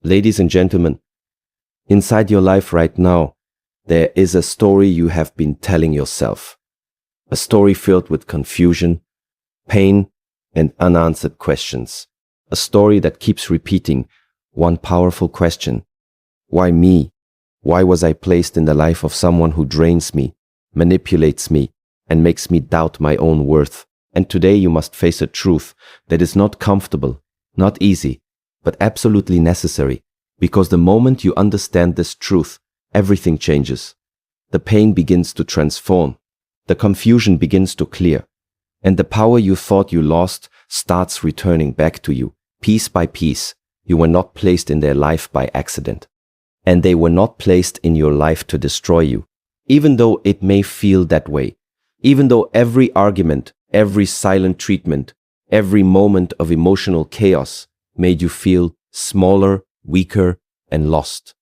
Ladies and gentlemen, inside your life right now, there is a story you have been telling yourself. A story filled with confusion, pain, and unanswered questions. A story that keeps repeating one powerful question. Why me? Why was I placed in the life of someone who drains me, manipulates me, and makes me doubt my own worth? And today you must face a truth that is not comfortable, not easy, but absolutely necessary. Because the moment you understand this truth, everything changes. The pain begins to transform. The confusion begins to clear. And the power you thought you lost starts returning back to you, piece by piece. You were not placed in their life by accident. And they were not placed in your life to destroy you, even though it may feel that way. Even though every argument, every silent treatment, every moment of emotional chaos made you feel smaller, weaker, and lost.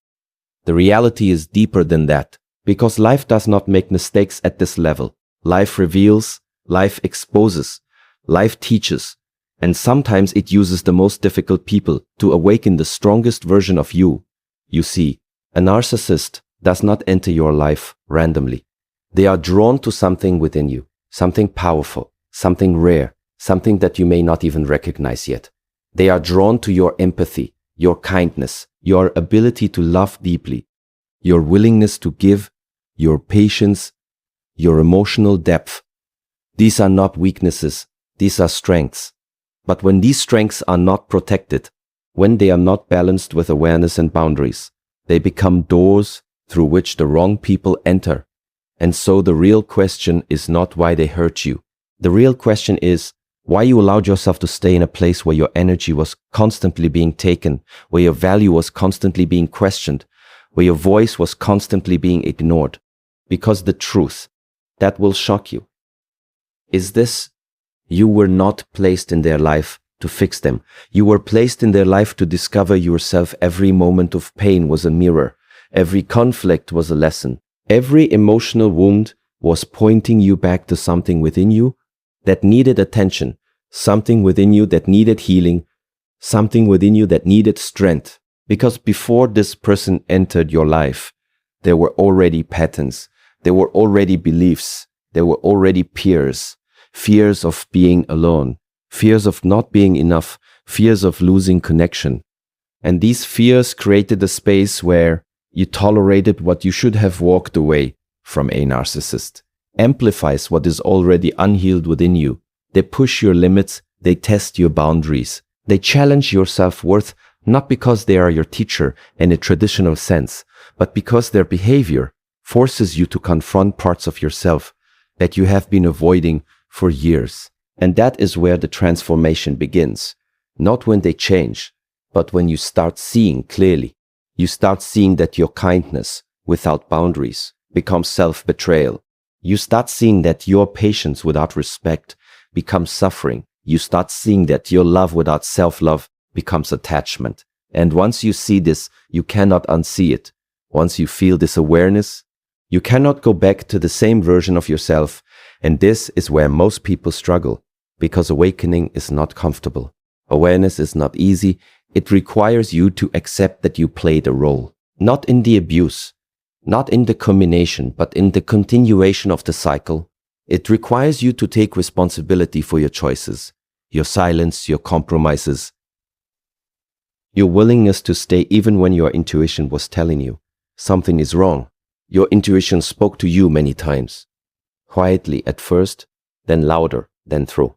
The reality is deeper than that, because life does not make mistakes at this level. Life reveals, life exposes, life teaches, and sometimes it uses the most difficult people to awaken the strongest version of you. You see, a narcissist does not enter your life randomly. They are drawn to something within you, something powerful, something rare, something that you may not even recognize yet. They are drawn to your empathy, your kindness, your ability to love deeply, your willingness to give, your patience, your emotional depth. These are not weaknesses, these are strengths. But when these strengths are not protected, when they are not balanced with awareness and boundaries, they become doors through which the wrong people enter. And so the real question is not why they hurt you. The real question is why you allowed yourself to stay in a place where your energy was constantly being taken, where your value was constantly being questioned, where your voice was constantly being ignored. Because the truth, that will shock you, is this: you were not placed in their life to fix them. You were placed in their life to discover yourself. Every moment of pain was a mirror. Every conflict was a lesson. Every emotional wound was pointing you back to something within you that needed attention, something within you that needed healing, something within you that needed strength. Because before this person entered your life, there were already patterns, there were already beliefs, there were already fears of being alone, fears of not being enough, fears of losing connection. And these fears created a space where you tolerated what you should have walked away from. A narcissist amplifies what is already unhealed within you. They push your limits, they test your boundaries, they challenge your self-worth, not because they are your teacher in a traditional sense, but because their behavior forces you to confront parts of yourself that you have been avoiding for years. And that is where the transformation begins. Not when they change, but when you start seeing clearly. You start seeing that your kindness without boundaries becomes self-betrayal. You start seeing that your patience without respect becomes suffering. You start seeing that your love without self-love becomes attachment. And once you see this, you cannot unsee it. Once you feel this awareness, you cannot go back to the same version of yourself. And this is where most people struggle, because awakening is not comfortable. Awareness is not easy. It requires you to accept that you played a role, not in the abuse, not in the culmination, but in the continuation of the cycle. It requires you to take responsibility for your choices, your silence, your compromises, your willingness to stay even when your intuition was telling you something is wrong. Your intuition spoke to you many times, quietly at first, then louder, then through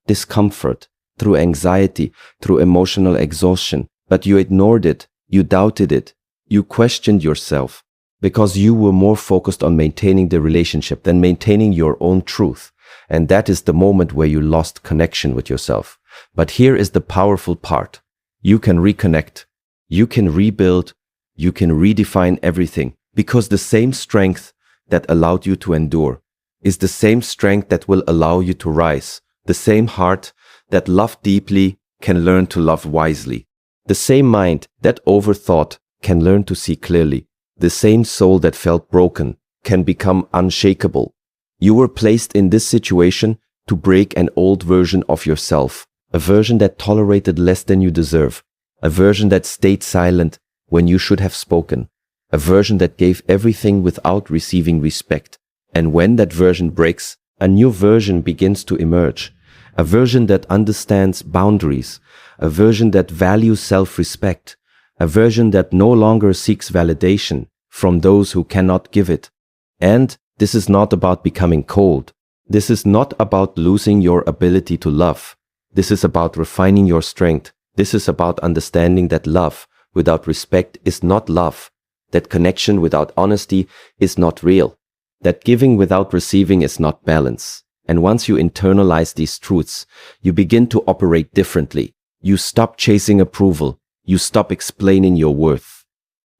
discomfort, through anxiety, through emotional exhaustion. But you ignored it, you doubted it, you questioned yourself, because you were more focused on maintaining the relationship than maintaining your own truth. And that is the moment where you lost connection with yourself. But here is the powerful part. You can reconnect, you can rebuild, you can redefine everything, because the same strength that allowed you to endure is the same strength that will allow you to rise. The same heart that loved deeply can learn to love wisely. The same mind that overthought can learn to see clearly. The same soul that felt broken can become unshakable. You were placed in this situation to break an old version of yourself, a version that tolerated less than you deserve, a version that stayed silent when you should have spoken, a version that gave everything without receiving respect. And when that version breaks, a new version begins to emerge, a version that understands boundaries, a version that values self-respect, a version that no longer seeks validation from those who cannot give it. And this is not about becoming cold. This is not about losing your ability to love. This is about refining your strength. This is about understanding that love without respect is not love, that connection without honesty is not real, that giving without receiving is not balance. And once you internalize these truths, you begin to operate differently. You stop chasing approval. You stop explaining your worth.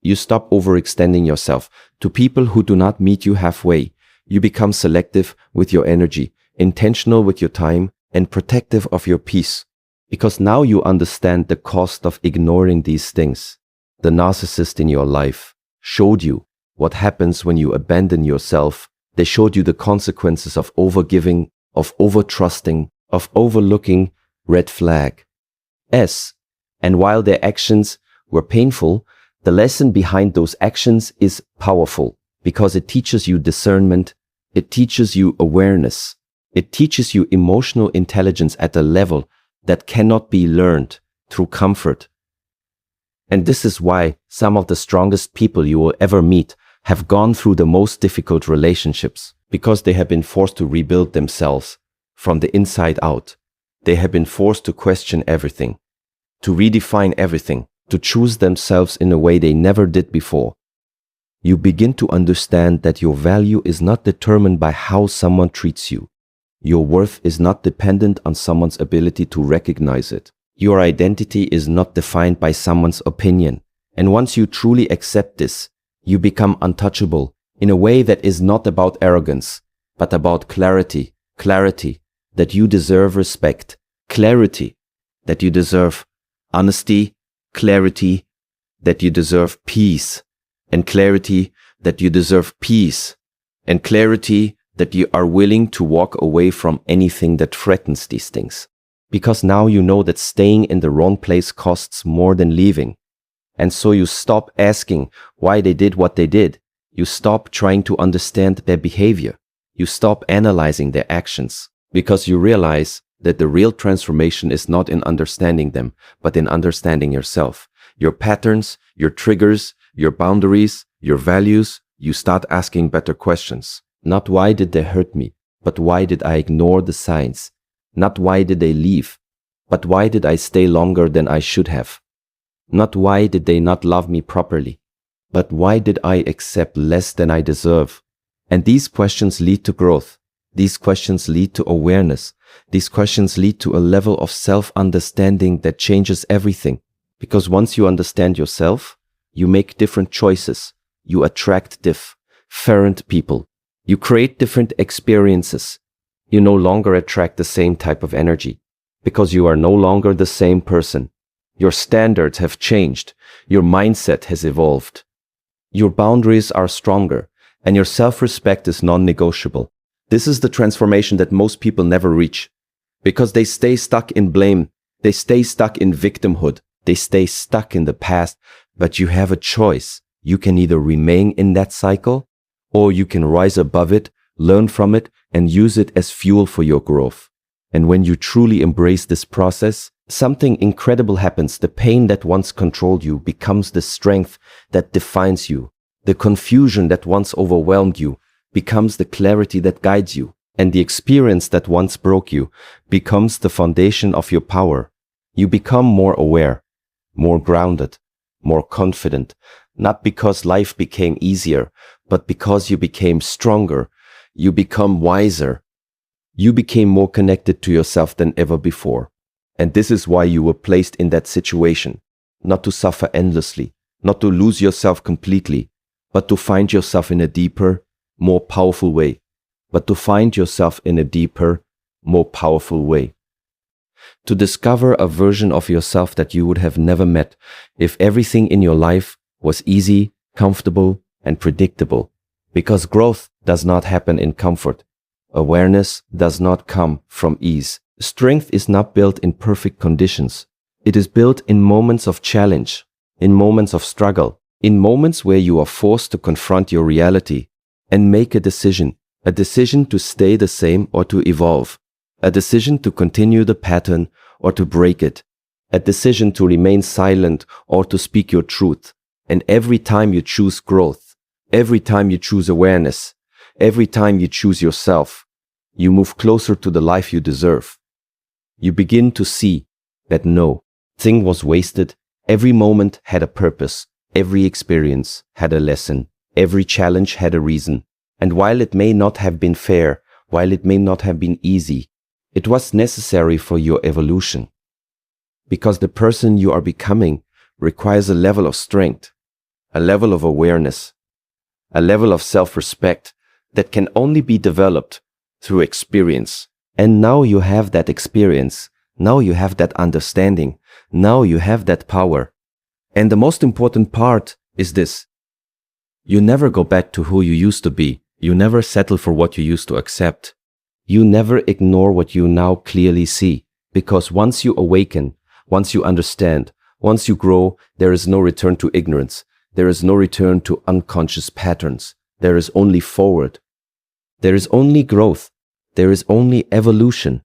You stop overextending yourself to people who do not meet you halfway. You become selective with your energy, intentional with your time, and protective of your peace. Because now you understand the cost of ignoring these things. The narcissist in your life showed you what happens when you abandon yourself. They showed you the consequences of overgiving, of overtrusting, of overlooking red flag. And while their actions were painful, the lesson behind those actions is powerful because it teaches you discernment, it teaches you awareness, it teaches you emotional intelligence at a level that cannot be learned through comfort. And this is why some of the strongest people you will ever meet have gone through the most difficult relationships, because they have been forced to rebuild themselves from the inside out. They have been forced to question everything, to redefine everything, to choose themselves in a way they never did before. You begin to understand that your value is not determined by how someone treats you. Your worth is not dependent on someone's ability to recognize it. Your identity is not defined by someone's opinion. And once you truly accept this, you become untouchable in a way that is not about arrogance, but about clarity. Clarity that you deserve respect. Clarity that you deserve honesty. Clarity that you deserve peace. And clarity that you deserve peace. And clarity that you are willing to walk away from anything that threatens these things. Because now you know that staying in the wrong place costs more than leaving. And so you stop asking why they did what they did. You stop trying to understand their behavior. You stop analyzing their actions. Because you realize that the real transformation is not in understanding them, but in understanding yourself. Your patterns, your triggers, your boundaries, your values. You start asking better questions. Not why did they hurt me, but why did I ignore the signs? Not why did they leave, but why did I stay longer than I should have? Not why did they not love me properly, but why did I accept less than I deserve? And these questions lead to growth. These questions lead to awareness. These questions lead to a level of self-understanding that changes everything. Because once you understand yourself, you make different choices. You attract different people. You create different experiences. You no longer attract the same type of energy because you are no longer the same person. Your standards have changed. Your mindset has evolved. Your boundaries are stronger and your self-respect is non-negotiable. This is the transformation that most people never reach because they stay stuck in blame. They stay stuck in victimhood. They stay stuck in the past, but you have a choice. You can either remain in that cycle or you can rise above it, learn from it, and use it as fuel for your growth. And when you truly embrace this process, something incredible happens. The pain that once controlled you becomes the strength that defines you. The confusion that once overwhelmed you becomes the clarity that guides you. And the experience that once broke you becomes the foundation of your power. You become more aware, more grounded, more confident, not because life became easier, but because you became stronger. You become wiser. You became more connected to yourself than ever before. And this is why you were placed in that situation. Not to suffer endlessly, not to lose yourself completely, but to find yourself in a deeper, more powerful way. But to find yourself in a deeper, more powerful way. To discover a version of yourself that you would have never met if everything in your life was easy, comfortable, and predictable. Because growth does not happen in comfort. Awareness does not come from ease. Strength is not built in perfect conditions. It is built in moments of challenge, in moments of struggle, in moments where you are forced to confront your reality and make a decision to stay the same or to evolve, a decision to continue the pattern or to break it, a decision to remain silent or to speak your truth. And every time you choose growth, every time you choose awareness, every time you choose yourself, you move closer to the life you deserve. You begin to see that no thing was wasted. Every moment had a purpose. Every experience had a lesson. Every challenge had a reason. And while it may not have been fair, while it may not have been easy, it was necessary for your evolution. Because the person you are becoming requires a level of strength, a level of awareness, a level of self-respect that can only be developed through experience. And now you have that experience. Now you have that understanding. Now you have that power. And the most important part is this. You never go back to who you used to be. You never settle for what you used to accept. You never ignore what you now clearly see. Because once you awaken, once you understand, once you grow, there is no return to ignorance. There is no return to unconscious patterns. There is only forward. There is only growth. There is only evolution.